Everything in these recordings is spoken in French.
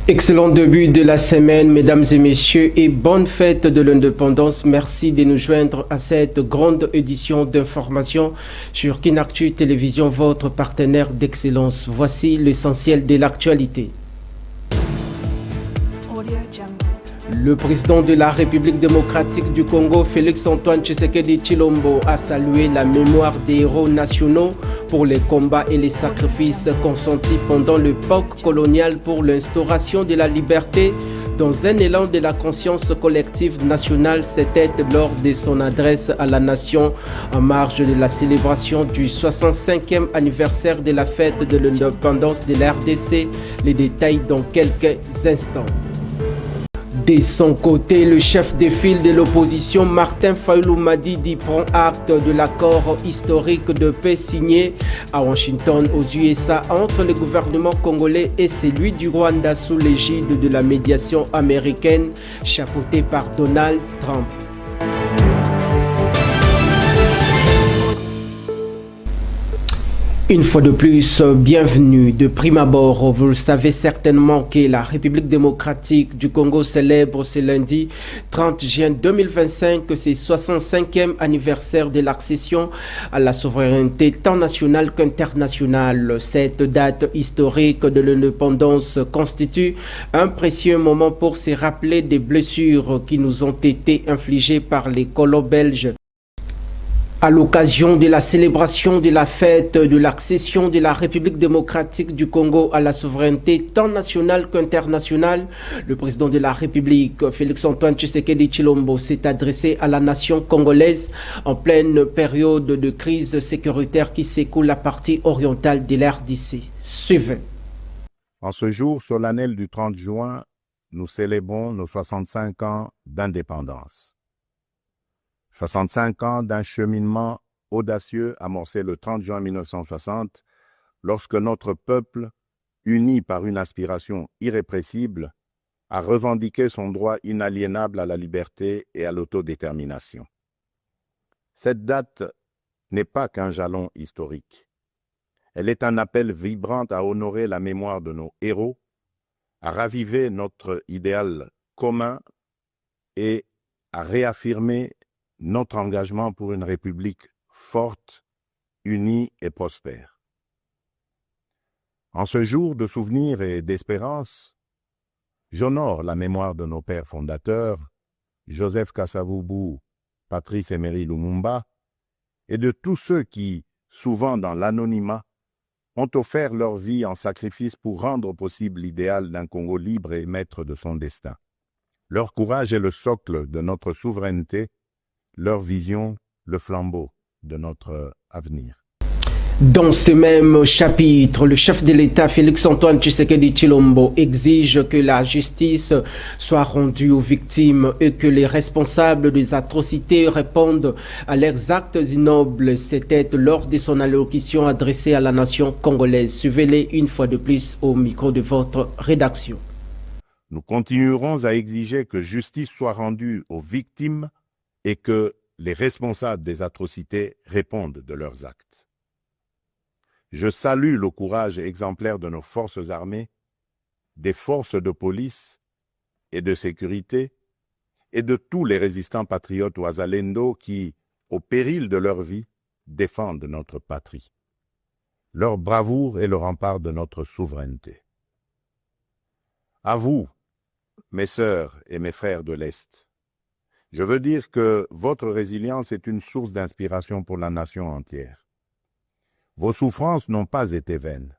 Excellent début de la semaine, mesdames et messieurs, et bonne fête de l'indépendance. Merci de nous joindre à cette grande édition d'information sur Kinactu Télévision, votre partenaire d'excellence. Voici l'essentiel de l'actualité. Le président de la République démocratique du Congo, Félix-Antoine Tshisekedi Tshilombo, a salué la mémoire des héros nationaux pour les combats et les sacrifices consentis pendant l'époque coloniale pour l'instauration de la liberté. Dans un élan de la conscience collective nationale, c'était lors de son adresse à la nation en marge de la célébration du 65e anniversaire de la fête de l'indépendance de la RDC. Les détails dans quelques instants. De son côté, le chef de file de l'opposition, Martin Fayulu Madidi, prend acte de l'accord historique de paix signé à Washington aux USA entre le gouvernement congolais et celui du Rwanda sous l'égide de la médiation américaine chapeautée par Donald Trump. Une fois de plus, bienvenue. De prime abord, vous le savez certainement que la République démocratique du Congo célèbre ce lundi 30 juin 2025 ses 65e anniversaire de l'accession à la souveraineté tant nationale qu'internationale. Cette date historique de l'indépendance constitue un précieux moment pour se rappeler des blessures qui nous ont été infligées par les colons belges. À l'occasion de la célébration de la fête de l'accession de la République démocratique du Congo à la souveraineté tant nationale qu'internationale, le président de la République, Félix-Antoine Tshisekedi Tshilombo, s'est adressé à la nation congolaise en pleine période de crise sécuritaire qui secoue la partie orientale de l'RDC. Suivez. En ce jour solennel du 30 juin, nous célébrons nos 65 ans d'indépendance. 65 ans d'un cheminement audacieux amorcé le 30 juin 1960, lorsque notre peuple, uni par une aspiration irrépressible, a revendiqué son droit inaliénable à la liberté et à l'autodétermination. Cette date n'est pas qu'un jalon historique. Elle est un appel vibrant à honorer la mémoire de nos héros, à raviver notre idéal commun et à réaffirmer notre engagement pour une République forte, unie et prospère. En ce jour de souvenir et d'espérance, j'honore la mémoire de nos pères fondateurs, Joseph Kasavubu, Patrice Emery Lumumba, et de tous ceux qui, souvent dans l'anonymat, ont offert leur vie en sacrifice pour rendre possible l'idéal d'un Congo libre et maître de son destin. Leur courage est le socle de notre souveraineté, leur vision, le flambeau de notre avenir. Dans ce même chapitre, le chef de l'État, Félix-Antoine Tshisekedi Tshilombo, exige que la justice soit rendue aux victimes et que les responsables des atrocités répondent à leurs actes ignobles. C'était lors de son allocution adressée à la nation congolaise. Suivez-les une fois de plus au micro de votre rédaction. Nous continuerons à exiger que justice soit rendue aux victimes et que les responsables des atrocités répondent de leurs actes. Je salue le courage exemplaire de nos forces armées, des forces de police et de sécurité, et de tous les résistants patriotes ouazalendo qui, au péril de leur vie, défendent notre patrie. Leur bravoure est le rempart de notre souveraineté. À vous, mes sœurs et mes frères de l'Est, je veux dire que votre résilience est une source d'inspiration pour la nation entière. Vos souffrances n'ont pas été vaines.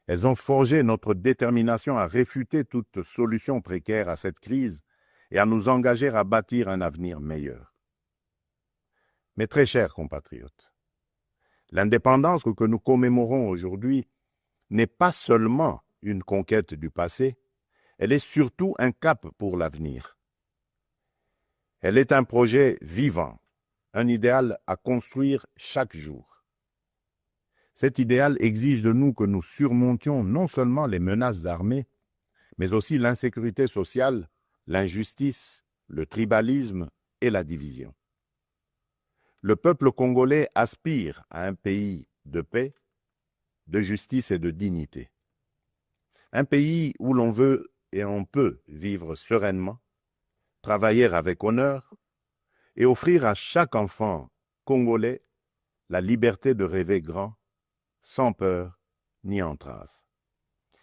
Elles ont forgé notre détermination à réfuter toute solution précaire à cette crise et à nous engager à bâtir un avenir meilleur. Mes très chers compatriotes, l'indépendance que nous commémorons aujourd'hui n'est pas seulement une conquête du passé, elle est surtout un cap pour l'avenir. Elle est un projet vivant, un idéal à construire chaque jour. Cet idéal exige de nous que nous surmontions non seulement les menaces armées, mais aussi l'insécurité sociale, l'injustice, le tribalisme et la division. Le peuple congolais aspire à un pays de paix, de justice et de dignité. Un pays où l'on veut et on peut vivre sereinement, travailler avec honneur et offrir à chaque enfant congolais la liberté de rêver grand, sans peur ni entrave.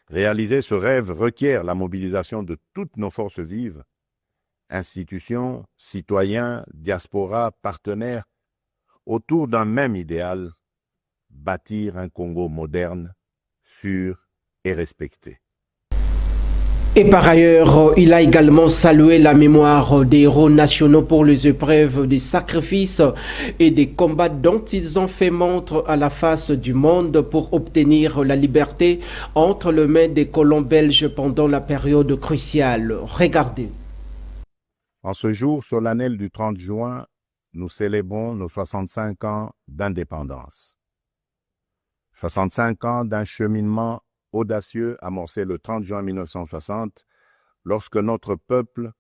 Réaliser ce rêve requiert la mobilisation de toutes nos forces vives, institutions, citoyens, diaspora, partenaires, autour d'un même idéal, bâtir un Congo moderne, sûr et respecté. Et par ailleurs, il a également salué la mémoire des héros nationaux pour les épreuves des sacrifices et des combats dont ils ont fait montre à la face du monde pour obtenir la liberté entre les mains des colons belges pendant la période cruciale. Regardez. En ce jour solennel du 30 juin, nous célébrons nos 65 ans d'indépendance. 65 ans d'un cheminement audacieux amorcé le 30 juin 1960, lorsque notre peuple,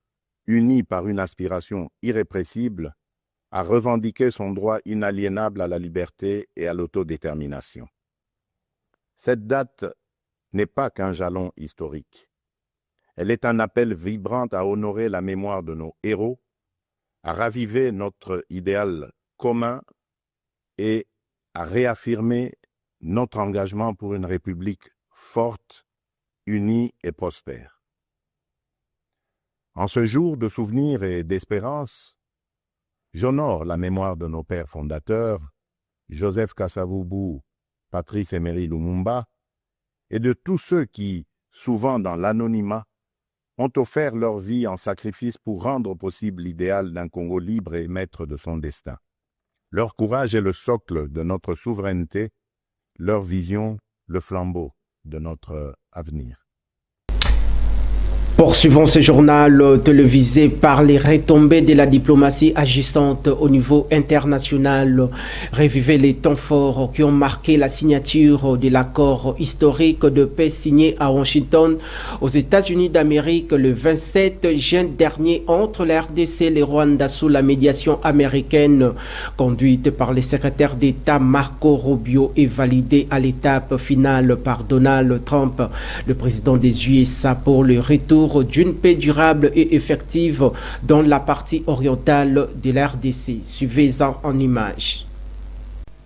uni par une aspiration irrépressible, a revendiqué son droit inaliénable à la liberté et à l'autodétermination. Cette date n'est pas qu'un jalon historique. Elle est un appel vibrant à honorer la mémoire de nos héros, à raviver notre idéal commun et à réaffirmer notre engagement pour une République forte, unie et prospère. En ce jour de souvenir et d'espérance, j'honore la mémoire de nos pères fondateurs, Joseph Kasavubu, Patrice Emery Lumumba, et de tous ceux qui, souvent dans l'anonymat, ont offert leur vie en sacrifice pour rendre possible l'idéal d'un Congo libre et maître de son destin. Leur courage est le socle de notre souveraineté, leur vision, le flambeau de notre avenir. Poursuivons ce journal télévisé par les retombées de la diplomatie agissante au niveau international. Revivez les temps forts qui ont marqué la signature de l'accord historique de paix signé à Washington, aux États-Unis d'Amérique, le 27 juin dernier entre la RDC et le Rwanda sous la médiation américaine conduite par le secrétaire d'État Marco Rubio et validée à l'étape finale par Donald Trump, le président des USA, pour le retour d'une paix durable et effective dans la partie orientale de la RDC. Suivez-en en images.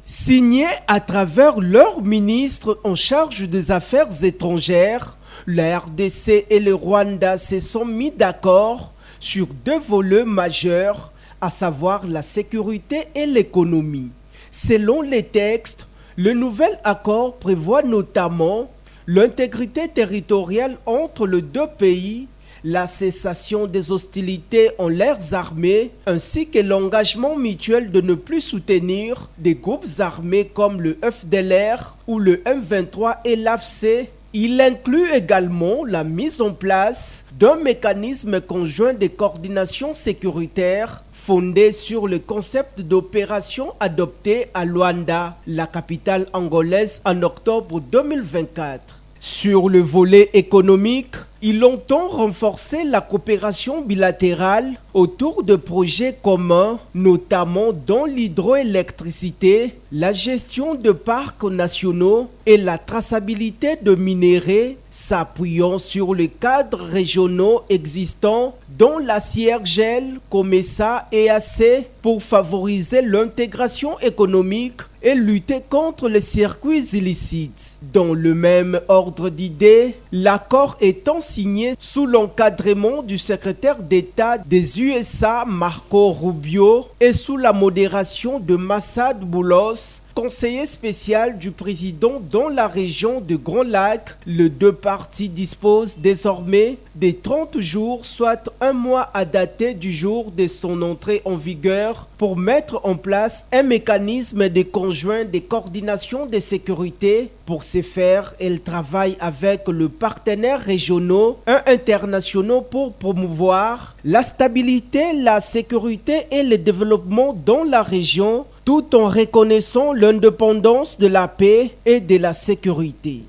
Signé à travers leur ministre en charge des affaires étrangères, la RDC et le Rwanda se sont mis d'accord sur deux volets majeurs, à savoir la sécurité et l'économie. Selon les textes, le nouvel accord prévoit notamment l'intégrité territoriale entre les deux pays, la cessation des hostilités en leurs armées, ainsi que l'engagement mutuel de ne plus soutenir des groupes armés comme le FDLR ou le M23 et l'AFC. Il inclut également la mise en place d'un mécanisme conjoint de coordination sécuritaire fondé sur le concept d'opération adopté à Luanda, la capitale angolaise, en octobre 2024. Sur le volet économique, il entend renforcer la coopération bilatérale autour de projets communs, notamment dans l'hydroélectricité, la gestion de parcs nationaux et la traçabilité de minéraux, s'appuyant sur les cadres régionaux existants dont la CIRGL, COMESA et EAC pour favoriser l'intégration économique et lutter contre les circuits illicites. Dans le même ordre d'idées, l'accord étant signé sous l'encadrement du secrétaire d'État des USA Marco Rubio et sous la modération de Massad Boulos, conseiller spécial du président dans la région de Grand Lac, les deux parties disposent désormais de 30 jours, soit un mois à dater du jour de son entrée en vigueur, pour mettre en place un mécanisme de conjoint de coordination de sécurité. Pour ce faire, elle travaille avec les partenaires régionaux et internationaux pour promouvoir la stabilité, la sécurité et le développement dans la région, tout en reconnaissant l'indépendance de la paix et de la sécurité.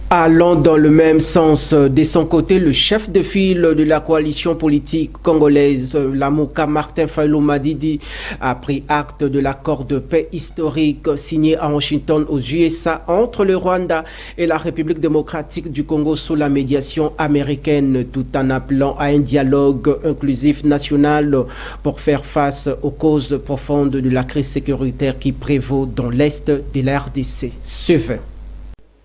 Allant dans le même sens, de son côté, le chef de file de la coalition politique congolaise, Lamuka Martin Fayulu Madidi, a pris acte de l'accord de paix historique signé à Washington aux USA entre le Rwanda et la République démocratique du Congo sous la médiation américaine, tout en appelant à un dialogue inclusif national pour faire face aux causes profondes de la crise sécuritaire qui prévaut dans l'est de la RDC. Suivez.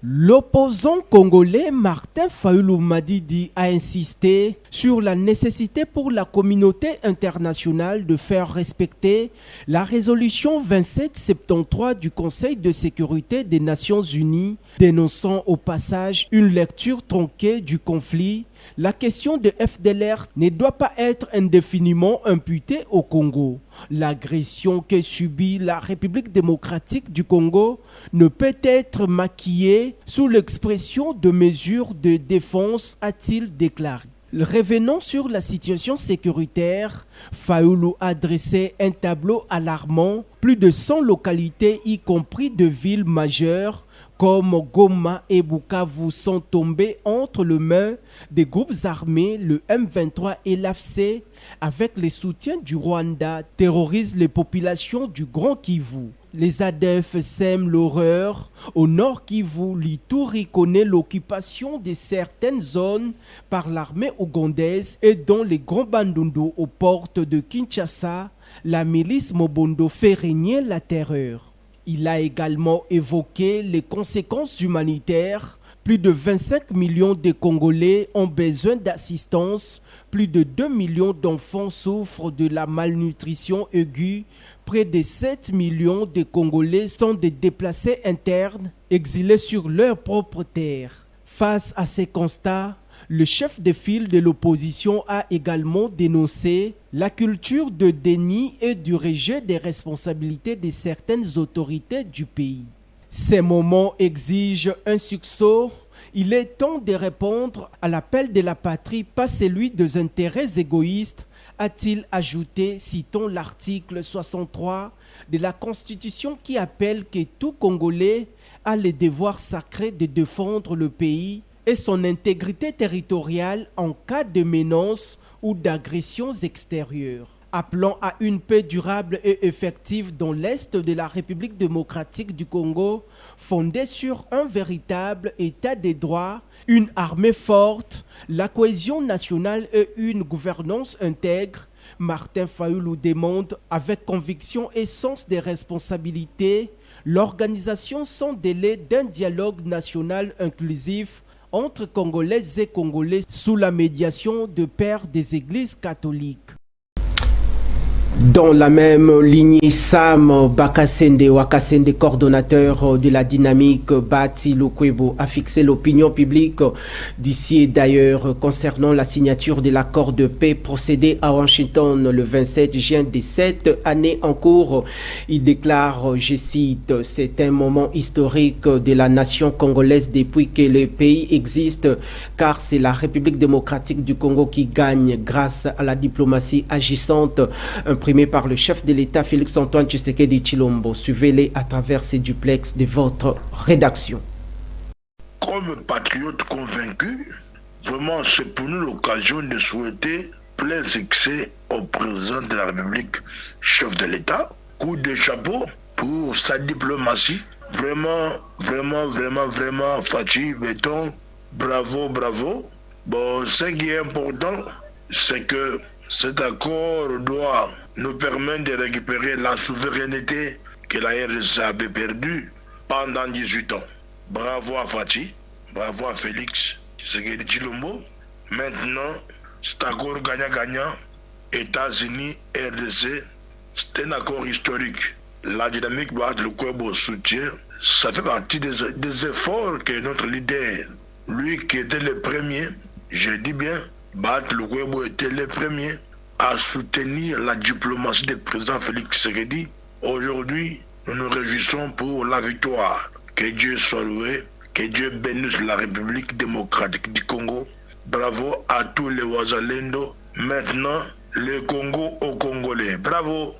L'opposant congolais Martin Fayulu Madidi a insisté sur la nécessité pour la communauté internationale de faire respecter la résolution 2773 du Conseil de sécurité des Nations Unies, dénonçant au passage une lecture tronquée du conflit. La question de FDLR ne doit pas être indéfiniment imputée au Congo. L'agression que subit la République démocratique du Congo ne peut être maquillée sous l'expression de mesures de défense, a-t-il déclaré. Revenant sur la situation sécuritaire, Fayulu a dressé un tableau alarmant. Plus de 100 localités, y compris de villes majeures, comme Goma et Bukavu sont tombés entre les mains des groupes armés, le M23 et l'AFC, avec le soutien du Rwanda, terrorisent les populations du Grand Kivu. Les ADF sèment l'horreur. Au Nord Kivu, l'Ituri connaît l'occupation de certaines zones par l'armée ougandaise et dans les Grands Bandundu aux portes de Kinshasa, la milice Mobondo fait régner la terreur. Il a également évoqué les conséquences humanitaires. Plus de 25 millions de Congolais ont besoin d'assistance. Plus de 2 millions d'enfants souffrent de la malnutrition aiguë. Près de 7 millions de Congolais sont des déplacés internes, exilés sur leur propre terre. Face à ces constats, le chef de file de l'opposition a également dénoncé la culture de déni et du rejet des responsabilités de certaines autorités du pays. Ces moments exigent un succès. Il est temps de répondre à l'appel de la patrie, pas celui des intérêts égoïstes, a-t-il ajouté, citant l'article 63 de la Constitution qui appelle que tout Congolais a le devoir sacré de défendre le pays et son intégrité territoriale en cas de menaces ou d'agressions extérieures. Appelant à une paix durable et effective dans l'est de la République démocratique du Congo, fondée sur un véritable état de droit, une armée forte, la cohésion nationale et une gouvernance intègre, Martin Fayulu demande avec conviction et sens des responsabilités l'organisation sans délai d'un dialogue national inclusif entre Congolais et Congolais sous la médiation de pères des églises catholiques. Dans la même lignée, Sam Bakasende Wakasende, coordonnateur de la dynamique Bati Lukwebo, a fixé l'opinion publique d'ici et d'ailleurs concernant la signature de l'accord de paix procédé à Washington le 27 juin de cette année en cours. Il déclare, je cite, « C'est un moment historique de la nation congolaise depuis que le pays existe, car c'est la République démocratique du Congo qui gagne grâce à la diplomatie agissante imprimée par le chef de l'État Félix Antoine Tshisekedi Tshilombo. Suivez-les à travers ces duplex de votre rédaction. Comme patriote convaincu, vraiment c'est pour nous l'occasion de souhaiter plein succès au président de la République, chef de l'État. Coup de chapeau pour sa diplomatie. Vraiment, Fachi, béton, bravo. Bon, ce qui est important, c'est que cet accord doit nous permettre de récupérer la souveraineté que la RDC avait perdue pendant 18 ans. Bravo à Fachi, bravo à Félix Tshisekedi Tshilombo. Maintenant, cet accord gagnant-gagnant, États-Unis, RDC, c'est un accord historique. La dynamique Bat Lukwebo soutient, ça fait partie des efforts que notre leader, lui qui était le premier, je dis bien, Bat Lukwebo était le premier à soutenir la diplomatie du président Félix Tshisekedi. Aujourd'hui, nous nous réjouissons pour la victoire. Que Dieu soit loué, que Dieu bénisse la République démocratique du Congo. Bravo à tous les Wazalendo. Maintenant, le Congo aux Congolais. Bravo.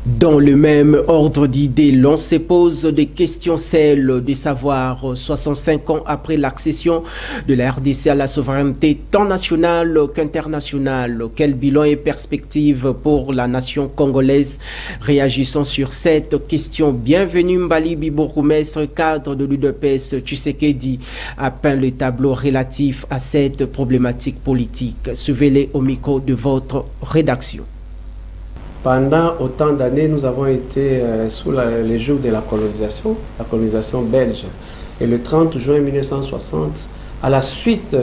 Dans le même ordre d'idées, l'on se pose des questions, celles de savoir, 65 ans après l'accession de la RDC à la souveraineté tant nationale qu'internationale, quel bilan et perspective pour la nation congolaise? Réagissons sur cette question. Bienvenue Mbali Bibourgoumestre, cadre de l'UDPS. Tshisekedi a peint le tableau relatif à cette problématique politique. Suivez-les au micro de votre rédaction. Pendant autant d'années, nous avons été sous les jours de la colonisation belge. Et le 30 juin 1960, à la suite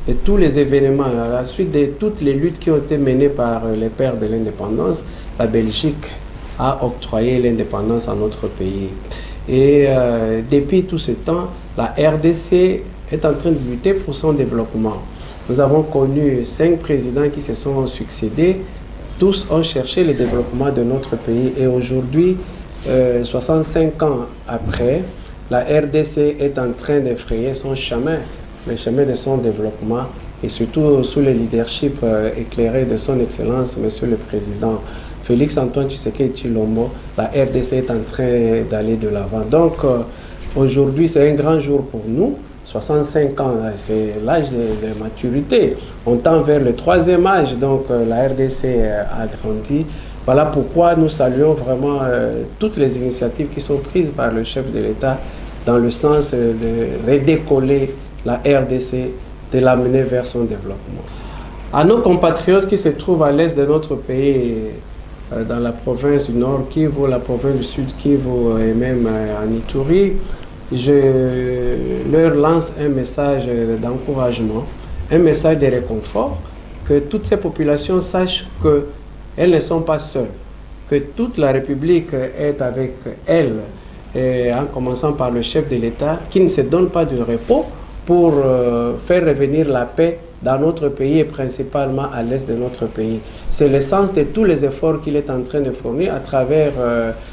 de tous les événements, à la suite de toutes les luttes qui ont été menées par les pères de l'indépendance, la Belgique a octroyé l'indépendance à notre pays. Et depuis tout ce temps, la RDC est en train de lutter pour son développement. Nous avons connu 5 présidents qui se sont succédés. Tous ont cherché le développement de notre pays et aujourd'hui, 65 ans après, la RDC est en train d'effrayer son chemin, le chemin de son développement et surtout sous le leadership éclairé de son Excellence, Monsieur le Président Félix Antoine Tshisekedi Tshilombo, la RDC est en train d'aller de l'avant. Donc aujourd'hui, c'est un grand jour pour nous. 65 ans, c'est l'âge de maturité. On tend vers le 3e âge, donc la RDC a grandi. Voilà pourquoi nous saluons vraiment toutes les initiatives qui sont prises par le chef de l'État dans le sens de redécoller la RDC, de l'amener vers son développement. À nos compatriotes qui se trouvent à l'est de notre pays, dans la province du Nord Kivu, la province du Sud Kivu et même en Ituri, je leur lance un message d'encouragement, un message de réconfort, que toutes ces populations sachent qu'elles ne sont pas seules, que toute la République est avec elles, et en commençant par le chef de l'État, qui ne se donne pas de repos pour faire revenir la paix dans notre pays et principalement à l'est de notre pays. C'est le sens de tous les efforts qu'il est en train de fournir à travers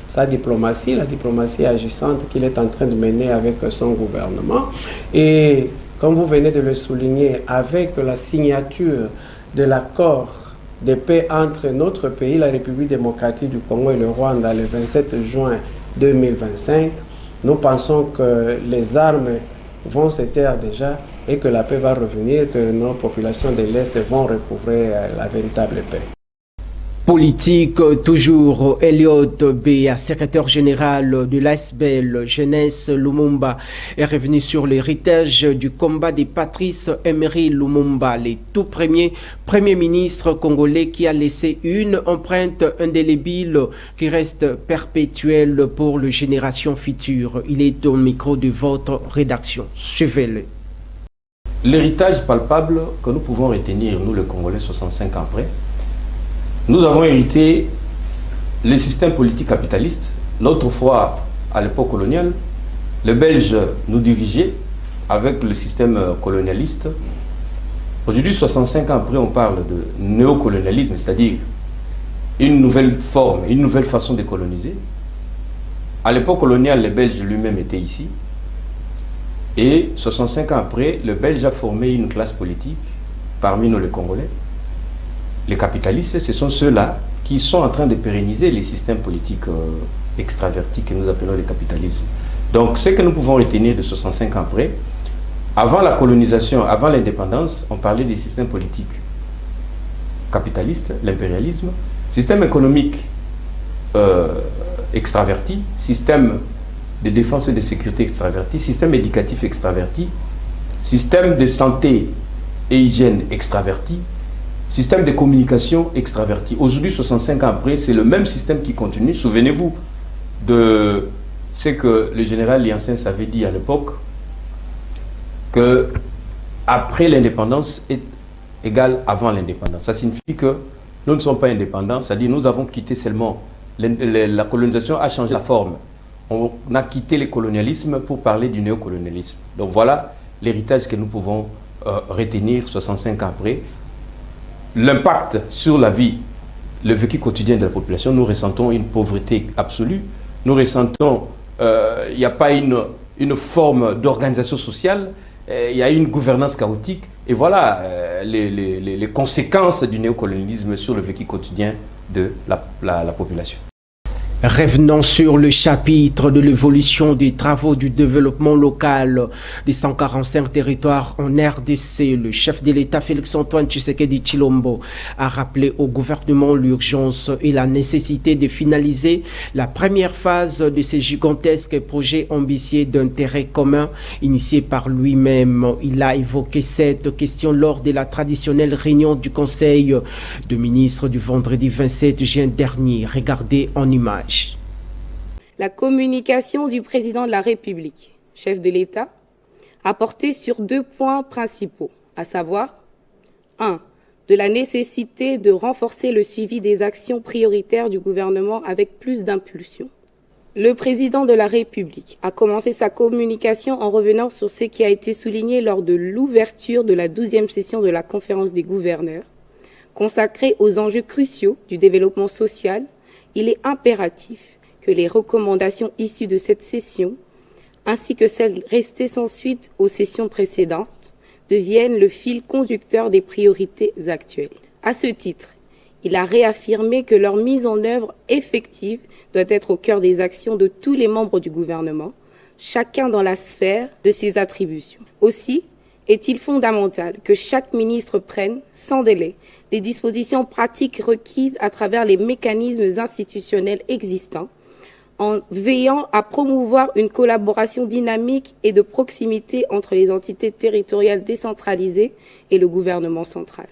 sa diplomatie, la diplomatie agissante qu'il est en train de mener avec son gouvernement. Et comme vous venez de le souligner, avec la signature de l'accord de paix entre notre pays, la République démocratique du Congo et le Rwanda, le 27 juin 2025, nous pensons que les armes vont se taire déjà et que la paix va revenir, que nos populations de l'Est vont recouvrer la véritable paix. Politique, toujours, Elliot Béa, secrétaire général de l'ASBEL Jeunesse Lumumba, est revenu sur l'héritage du combat de Patrice Emery Lumumba, le tout premier Premier ministre congolais qui a laissé une empreinte indélébile qui reste perpétuelle pour les générations futures. Il est au micro de votre rédaction. Suivez-le. L'héritage palpable que nous pouvons retenir, nous les Congolais, 65 ans après, nous avons hérité le système politique capitaliste. L'autre fois, à l'époque coloniale, les Belges nous dirigeaient avec le système colonialiste. Aujourd'hui, 65 ans après, on parle de néocolonialisme, c'est-à-dire une nouvelle forme, une nouvelle façon de coloniser. À l'époque coloniale, les Belges lui-même étaient ici. Et 65 ans après, le Belge a formé une classe politique parmi nous les Congolais. Les capitalistes, ce sont ceux-là qui sont en train de pérenniser les systèmes politiques extravertis que nous appelons le capitalisme. Donc, ce que nous pouvons retenir de 65 ans après, avant la colonisation, avant l'indépendance, on parlait des systèmes politiques capitalistes, l'impérialisme, système économique extraverti, système de défense et de sécurité extraverti, système éducatif extraverti, système de santé et hygiène extraverti, système de communication extraverti. Aujourd'hui, 65 ans après, c'est le même système qui continue. Souvenez-vous de ce que le général Liansens avait dit à l'époque, que après l'indépendance est égal avant l'indépendance. Ça signifie que nous ne sommes pas indépendants, c'est-à-dire nous avons quitté seulement, la colonisation a changé la forme. On a quitté le colonialisme pour parler du néocolonialisme. Donc voilà l'héritage que nous pouvons retenir 65 ans après. L'impact sur la vie, le vécu quotidien de la population, nous ressentons une pauvreté absolue. Nous ressentons, il n'y a pas une forme d'organisation sociale, il y a une gouvernance chaotique. Et voilà les conséquences du néocolonialisme sur le vécu quotidien de la population. Revenons sur le chapitre de l'évolution des travaux du développement local des 145 territoires en RDC. Le chef de l'État Félix-Antoine Tshisekedi Tshilombo a rappelé au gouvernement l'urgence et la nécessité de finaliser la première phase de ces gigantesques projets ambitieux d'intérêt commun initiés par lui-même. Il a évoqué cette question lors de la traditionnelle réunion du Conseil de ministres du vendredi 27 juin dernier. Regardez en image. La communication du président de la République, chef de l'État, a porté sur 2 points principaux, à savoir 1. De la nécessité de renforcer le suivi des actions prioritaires du gouvernement avec plus d'impulsion. Le président de la République a commencé sa communication en revenant sur ce qui a été souligné lors de l'ouverture de la 12e session de la conférence des gouverneurs, consacrée aux enjeux cruciaux du développement social. Il est impératif que les recommandations issues de cette session, ainsi que celles restées sans suite aux sessions précédentes, deviennent le fil conducteur des priorités actuelles. À ce titre, il a réaffirmé que leur mise en œuvre effective doit être au cœur des actions de tous les membres du gouvernement, chacun dans la sphère de ses attributions. Aussi, est-il fondamental que chaque ministre prenne, sans délai, les dispositions pratiques requises à travers les mécanismes institutionnels existants, en veillant à promouvoir une collaboration dynamique et de proximité entre les entités territoriales décentralisées et le gouvernement central.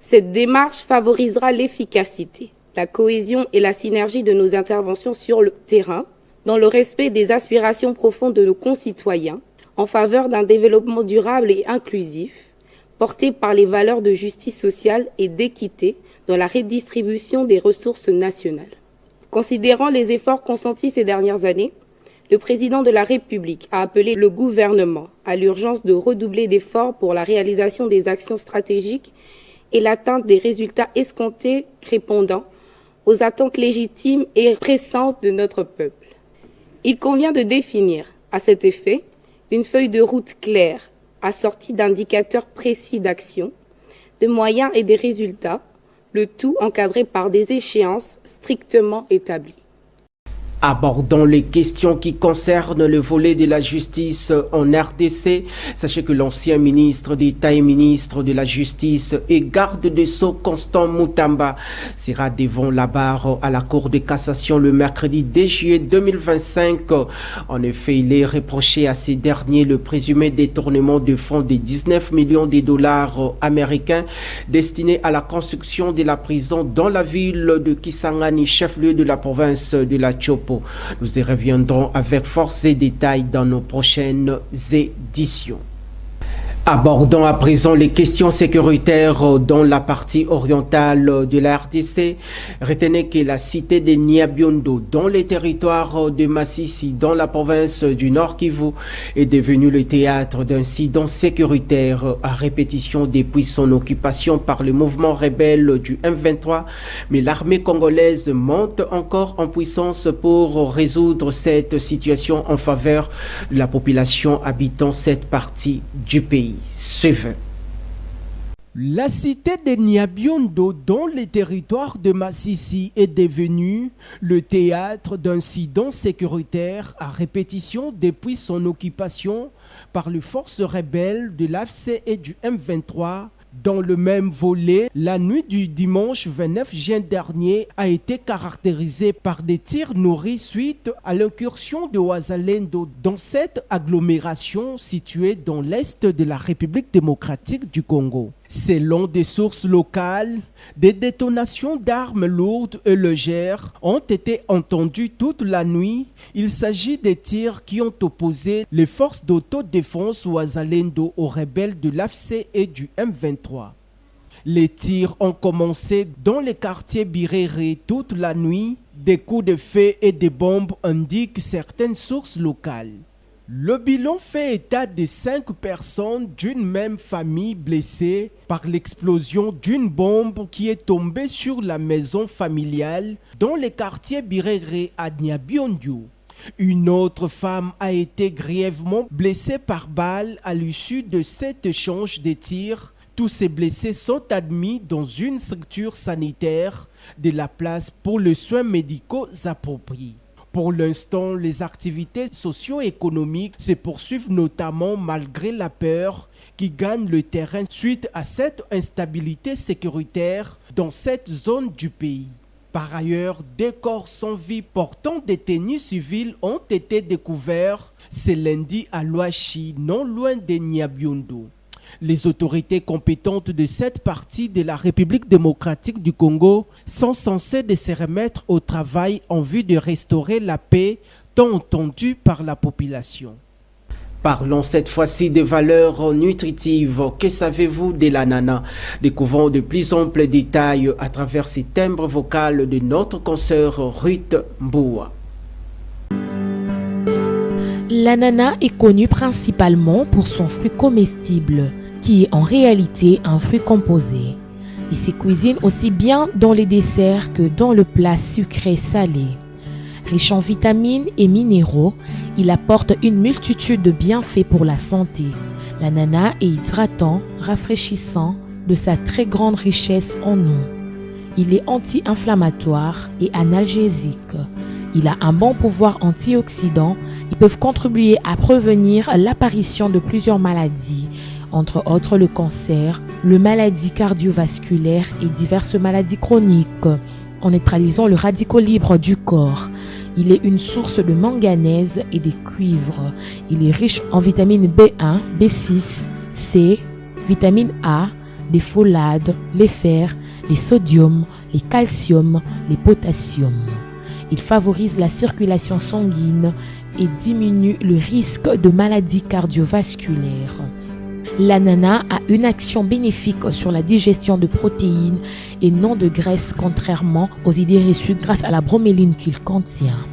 Cette démarche favorisera l'efficacité, la cohésion et la synergie de nos interventions sur le terrain, dans le respect des aspirations profondes de nos concitoyens, en faveur d'un développement durable et inclusif, porté par les valeurs de justice sociale et d'équité dans la redistribution des ressources nationales. Considérant les efforts consentis ces dernières années, le président de la République a appelé le gouvernement à l'urgence de redoubler d'efforts pour la réalisation des actions stratégiques et l'atteinte des résultats escomptés répondant aux attentes légitimes et pressantes de notre peuple. Il convient de définir, à cet effet, une feuille de route claire, assortie d'indicateurs précis d'action, de moyens et des résultats, le tout encadré par des échéances strictement établies. Abordons les questions qui concernent le volet de la justice en RDC. Sachez que l'ancien ministre d'État et ministre de la Justice et garde des Sceaux Constant Mutamba sera devant la barre à la Cour de cassation le mercredi 2 juillet 2025. En effet, il est reproché à ces derniers le présumé détournement de fonds de 19 millions de dollars américains destinés à la construction de la prison dans la ville de Kisangani, chef-lieu de la province de la Tchopo. Nous y reviendrons avec force et détails dans nos prochaines éditions. Abordons à présent les questions sécuritaires dans la partie orientale de la RDC. Retenez que la cité de Nyabiondo, dans les territoires de Massissi, dans la province du Nord Kivu, est devenue le théâtre d'incidents sécuritaires à répétition depuis son occupation par le mouvement rebelle du M23. Mais l'armée congolaise monte encore en puissance pour résoudre cette situation en faveur de la population habitant cette partie du pays. Suivez. La cité de Nyabiondo, dans les territoires de Massissi, est devenue le théâtre d'incidents sécuritaires à répétition depuis son occupation par les forces rebelles de l'AFC et du M23. Dans le même volet, la nuit du dimanche 29 juin dernier a été caractérisée par des tirs nourris suite à l'incursion de Wazalendo dans cette agglomération située dans l'est de la République démocratique du Congo. Selon des sources locales, des détonations d'armes lourdes et légères ont été entendues toute la nuit. Il s'agit des tirs qui ont opposé les forces d'autodéfense Wazalendo aux rebelles de l'AFC et du M23. Les tirs ont commencé dans les quartiers Birere toute la nuit. Des coups de feu et des bombes indiquent certaines sources locales. Le bilan fait état de 5 personnes d'une même famille blessées par l'explosion d'une bombe qui est tombée sur la maison familiale dans le quartier Birere à Nyabiondo. Une autre femme a été grièvement blessée par balle à l'issue de cet échange de tirs. Tous ces blessés sont admis dans une structure sanitaire de la place pour les soins médicaux appropriés. Pour l'instant, les activités socio-économiques se poursuivent notamment malgré la peur qui gagne le terrain suite à cette instabilité sécuritaire dans cette zone du pays. Par ailleurs, des corps sans vie portant des tenues civiles ont été découverts ce lundi à Louachi, non loin de Nyabiondo. Les autorités compétentes de cette partie de la République démocratique du Congo sont censées de se remettre au travail en vue de restaurer la paix tant entendue par la population. Parlons cette fois-ci des valeurs nutritives. Que savez-vous de l'ananas? Découvrons de plus amples détails à travers ces timbres vocaux de notre consoeur Ruth Mboua. L'ananas est connu principalement pour son fruit comestible, qui est en réalité un fruit composé. Il se cuisine aussi bien dans les desserts que dans le plat sucré-salé. Riche en vitamines et minéraux, il apporte une multitude de bienfaits pour la santé. L'ananas est hydratant, rafraîchissant, de sa très grande richesse en eau. Il est anti-inflammatoire et analgésique. Il a un bon pouvoir antioxydant. Ils peuvent contribuer à prévenir l'apparition de plusieurs maladies, entre autres le cancer, les maladies cardiovasculaires et diverses maladies chroniques, en neutralisant le radicaux libre du corps. Il est une source de manganèse et de cuivre. Il est riche en vitamines B1, B6, C, vitamine A, les folades, les fer, les sodium, les calcium, les potassium. Il favorise la circulation sanguine et diminue le risque de maladies cardiovasculaires. L'ananas a une action bénéfique sur la digestion de protéines et non de graisses, contrairement aux idées reçues grâce à la broméline qu'il contient.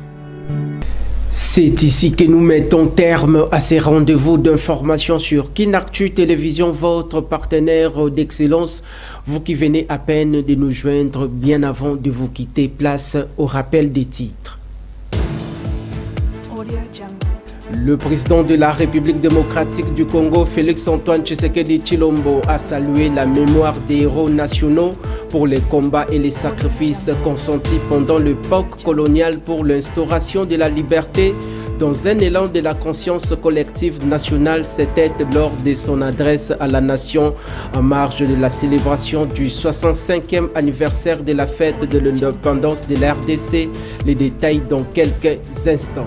C'est ici que nous mettons terme à ces rendez-vous d'information sur Kinactu Télévision, votre partenaire d'excellence. Vous qui venez à peine de nous joindre bien avant de vous quitter, place au rappel des titres. Le président de la République démocratique du Congo, Félix-Antoine Tshisekedi Tshilombo, a salué la mémoire des héros nationaux pour les combats et les sacrifices consentis pendant l'époque coloniale pour l'instauration de la liberté. Dans un élan de la conscience collective nationale, c'était lors de son adresse à la nation en marge de la célébration du 65e anniversaire de la fête de l'indépendance de la RDC. Les détails dans quelques instants.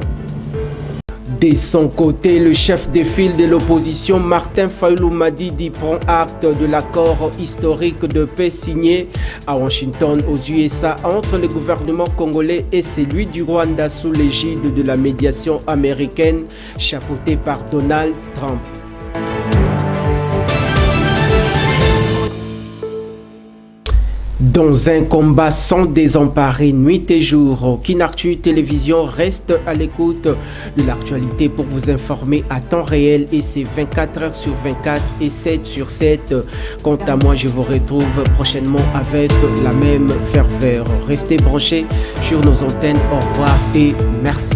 De son côté, le chef de file de l'opposition, Martin Fayulu Madidi, prend acte de l'accord historique de paix signé à Washington aux USA entre le gouvernement congolais et celui du Rwanda sous l'égide de la médiation américaine chapeautée par Donald Trump. Dans un combat sans désemparer nuit et jour, Kinactu Télévision reste à l'écoute de l'actualité pour vous informer à temps réel et c'est 24 heures sur 24 et 7 sur 7. Quant à moi, je vous retrouve prochainement avec la même ferveur. Restez branchés sur nos antennes. Au revoir et merci.